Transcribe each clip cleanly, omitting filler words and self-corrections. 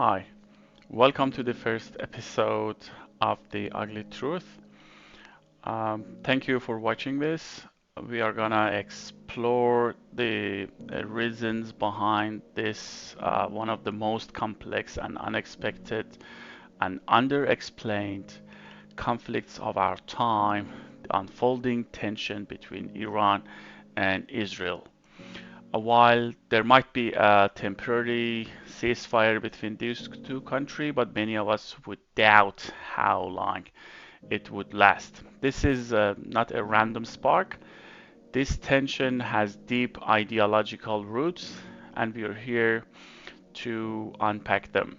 Hi, welcome to the first episode of The Ugly Truth. Thank you for watching this. We are gonna explore the reasons behind this, one of the most complex and unexpected and underexplained conflicts of our time, the unfolding tension between Iran and Israel. While there might be a temporary ceasefire between these two countries, but many of us would doubt how long it would last. This is not a random spark. This tension has deep ideological roots, and we are here to unpack them.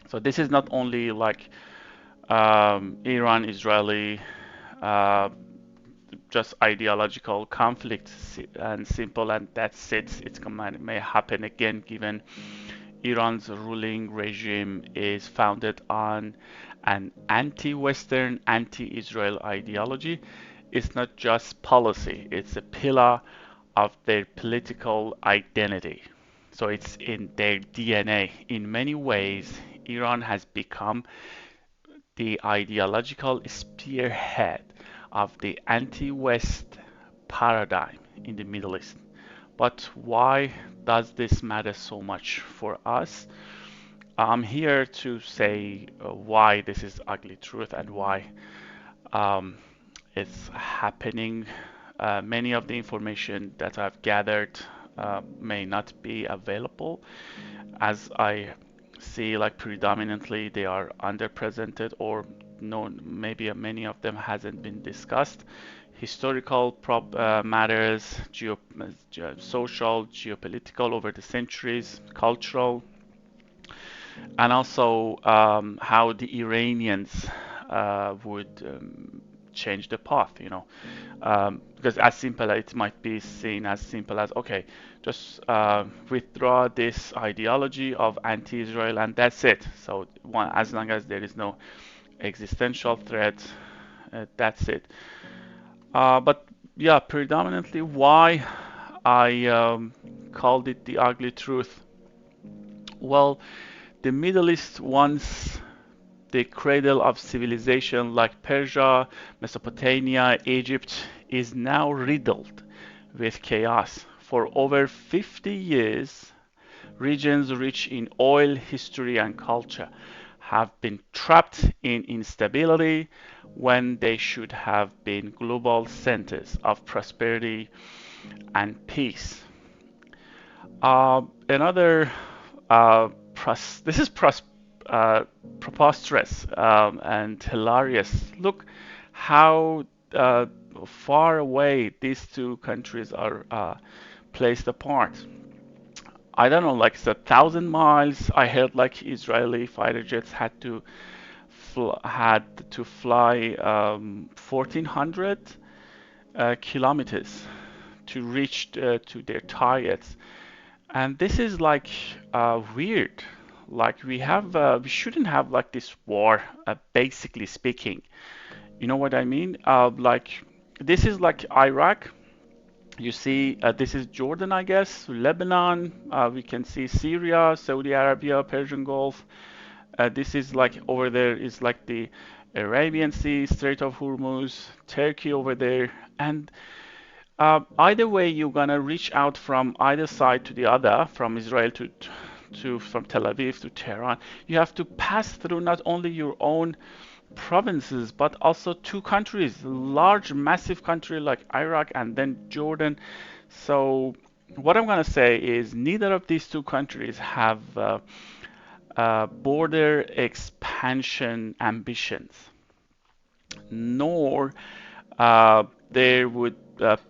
So this is not only like Iran-Israeli uh, just ideological conflict and simple, and that's it. May happen again given Iran's ruling regime is founded on an anti-Western, anti-Israel ideology. It's not just policy, it's a pillar of their political identity. So it's in their DNA. In many ways, Iran has become the ideological spearhead of the anti-West paradigm in the Middle East. But why does this matter so much for us? I'm here to say why this is ugly truth and why um, it's happening. Many of the information that I've gathered may not be available, as I see like predominantly they are underrepresented or no, maybe many of them hasn't been discussed. Historical matters, social, geopolitical over the centuries, cultural, and also how the Iranians would change the path, because as simple as it might be seen as simple as okay, just withdraw this ideology of anti-Israel and that's it. So as long as there is no existential threat, that's it. But yeah, predominantly why I called it the ugly truth. Well, the Middle East once the cradle of civilization like Persia, Mesopotamia, Egypt is now riddled with chaos. For over 50 years, regions rich in oil, history, and culture have been trapped in instability when they should have been global centers of prosperity and peace. Another this is uh, preposterous and hilarious. Look how far away these two countries are placed apart. I don't know, like it's 1,000 miles. I heard like Israeli fighter jets had to fly 1,400 kilometers to reach to their targets. And this is like weird. Like we shouldn't have like this war, basically speaking. You know what I mean? Like this is like Iraq. You see, this is Jordan, I guess, Lebanon. We can see Syria, Saudi Arabia, Persian Gulf. This is like over there is like the Arabian Sea, Strait of Hormuz, Turkey over there, and either way, you're gonna reach out from either side to the other, from Israel to from Tel Aviv to Tehran. You have to pass through not only your own provinces, but also two countries, large, massive country like Iraq and then Jordan. So what I'm gonna say is neither of these two countries have border expansion ambitions, nor they would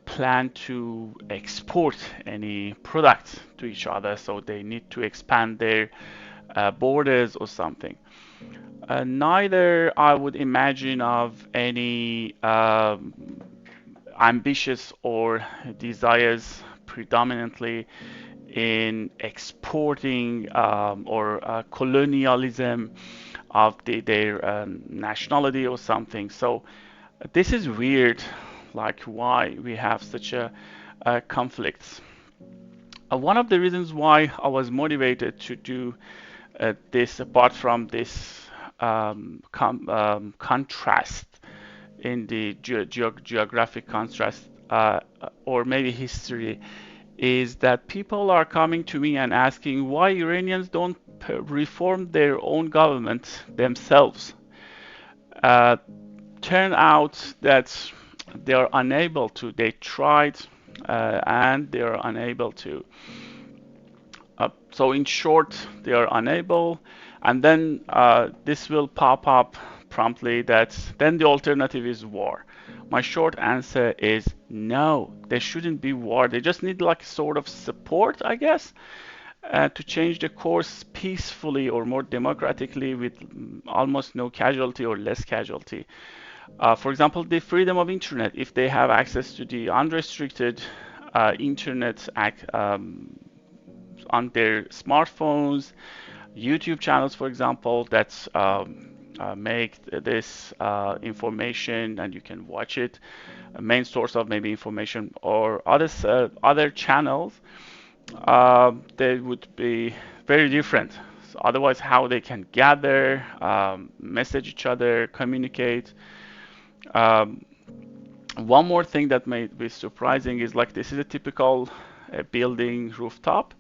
plan to export any product to each other, so they need to expand their borders or something. Neither I would imagine of any ambitious or desires predominantly in exporting or colonialism of their nationality or something. So this is weird, like why we have such a conflict. One of the reasons why I was motivated to do This apart from this contrast in the geographic contrast or maybe history is that people are coming to me and asking why Iranians don't reform their own government themselves. Uh, Turn out that they are unable to. They tried and they are unable to. So in short, they are unable, and then this will pop up promptly that then the alternative is war. My short answer is no, there shouldn't be war. They just need like sort of support, I guess, to change the course peacefully or more democratically with almost no casualty or less casualty. For example, the freedom of internet. If they have access to the unrestricted internet on their smartphones, YouTube channels, for example, that make this information and you can watch it, a main source of maybe information, or other channels, they would be very different. So otherwise, how they can gather, message each other, communicate. Um, One more thing that may be surprising is like this is a typical building rooftop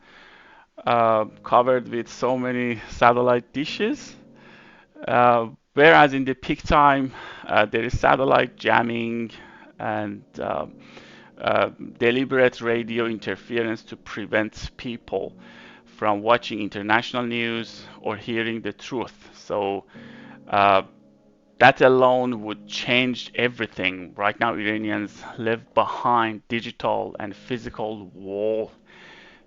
covered with so many satellite dishes. Whereas in the peak time, there is satellite jamming and deliberate radio interference to prevent people from watching international news or hearing the truth. So uh, that alone would change everything. Right now, Iranians live behind digital and physical wall.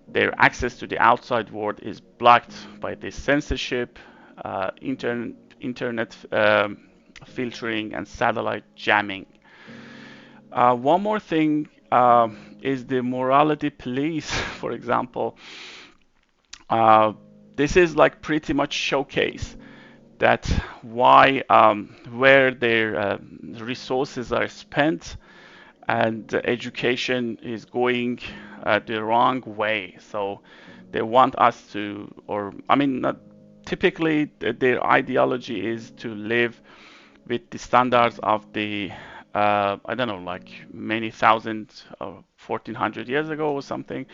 Their access to the outside world is blocked by this censorship, internet filtering, and satellite jamming. One more thing is the morality police, for example. Uh, this is like pretty much showcase that why where their resources are spent and education is going the wrong way. So they want us to, or I mean, not, typically their ideology is to live with the standards of the I don't know, like many thousand, 1400 years ago or something,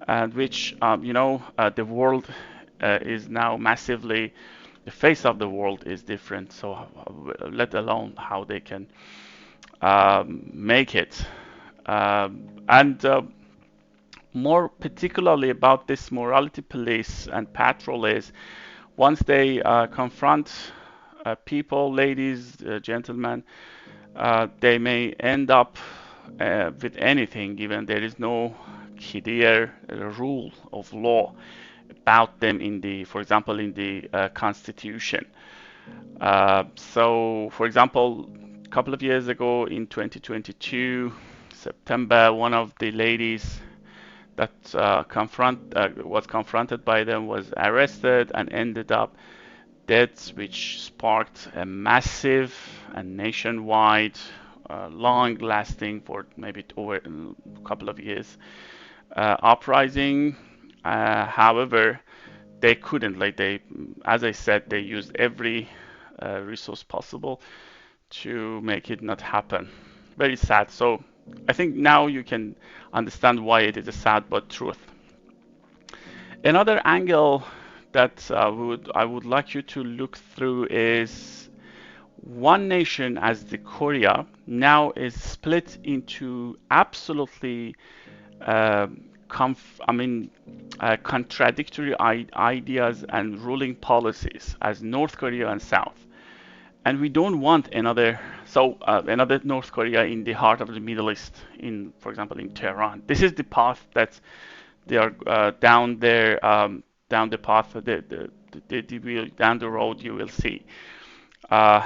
and which the world is now massively, the face of the world is different. So let alone how they can make it. And more particularly about this morality police and patrol is once they confront people, ladies, gentlemen, they may end up with anything, given there is no clear rule of law about them in the, for example, in the constitution. So, for example, a couple of years ago in 2022, September, one of the ladies that was confronted by them was arrested and ended up dead, which sparked a massive and nationwide, long-lasting for maybe over a couple of years uprising. However, they couldn't, like they, as I said, they used every resource possible to make it not happen. Very sad. So I think now you can understand why it is a sad but truth. Another angle that I would like you to look through is one nation as the Korea now is split into absolutely uh, I mean contradictory ideas and ruling policies as North Korea and South. And we don't want another North Korea in the heart of the Middle East, in, for example, in Tehran. This is the path that they are down there, down the path, down the road. You will see uh,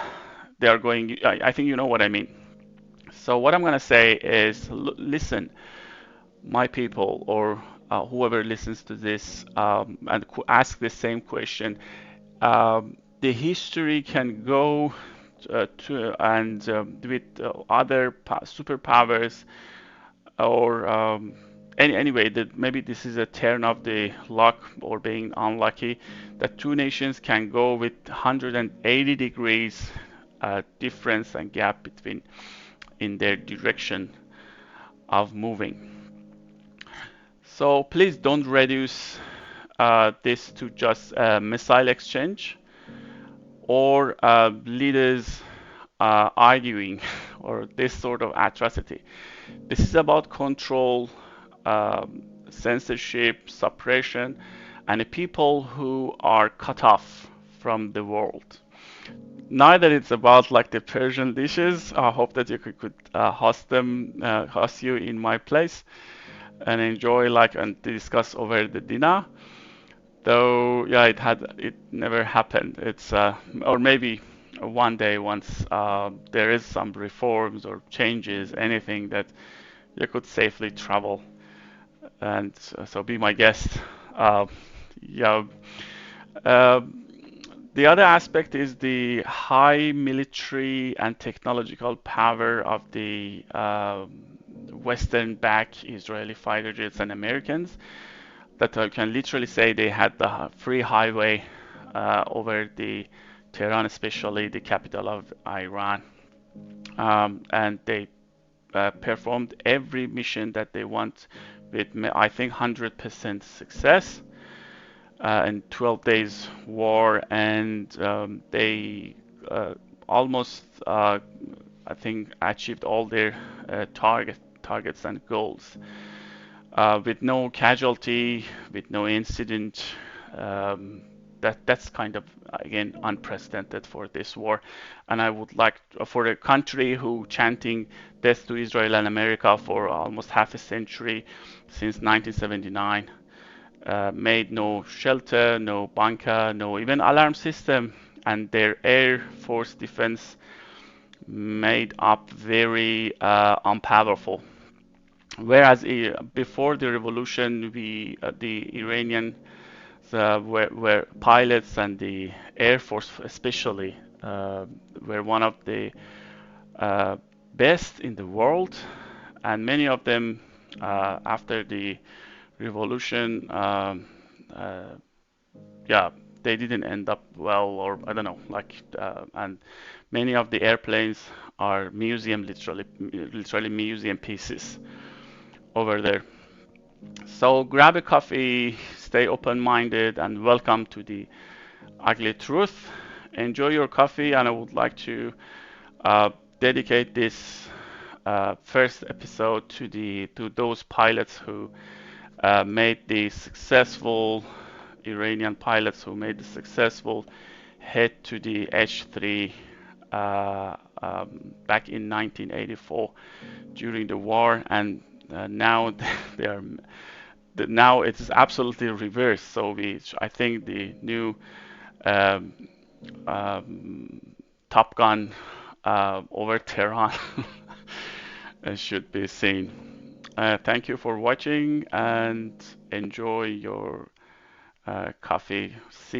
they are going. I think you know what I mean. So what I'm gonna say is, listen, my people, or whoever listens to this, and ask the same question. The history can go to and with other superpowers or anyway, that maybe this is a turn of the luck or being unlucky that two nations can go with 180 degrees difference and gap between in their direction of moving. So please don't reduce this to just a missile exchange or leaders arguing or this sort of atrocity. This is about control, censorship, suppression, and the people who are cut off from the world. Neither it's about like the Persian dishes. I hope that you could host them, host you in my place and enjoy like and discuss over the dinner. Though, yeah, it never happened. It's or maybe one day once there is some reforms or changes, anything that you could safely travel. And so be my guest. Uh, yeah. Uh, the other aspect is the high military and technological power of the Western-backed Israeli fighter jets and Americans that I can literally say they had the free highway over the Tehran, especially the capital of Iran, and they performed every mission that they want with, I think, 100% success in 12 days war, and they almost, I think, achieved all their targets and goals with no casualty, with no incident. Um, that's kind of again unprecedented for this war, and I would like for a country who chanting death to Israel and America for almost half a century since 1979, made no shelter, no bunker, no even alarm system, and their air force defense made up very unpowerful. Whereas before the revolution, the Iranian were pilots and the Air Force especially were one of the uh, best in the world, and many of them after the revolution, uh, yeah, they didn't end up well, or I don't know, like, and many of the airplanes are museum, literally museum pieces over there. So grab a coffee, stay open-minded, and welcome to the Ugly Truth. Enjoy your coffee, and I would like to uh, dedicate this first episode to those pilots who made the successful Iranian pilots who made the successful hit to the H3 back in 1984 during the war, and now they are now it's absolutely reversed. So I think the new um, um, Top Gun over Tehran should be seen. Thank you for watching and enjoy your coffee. See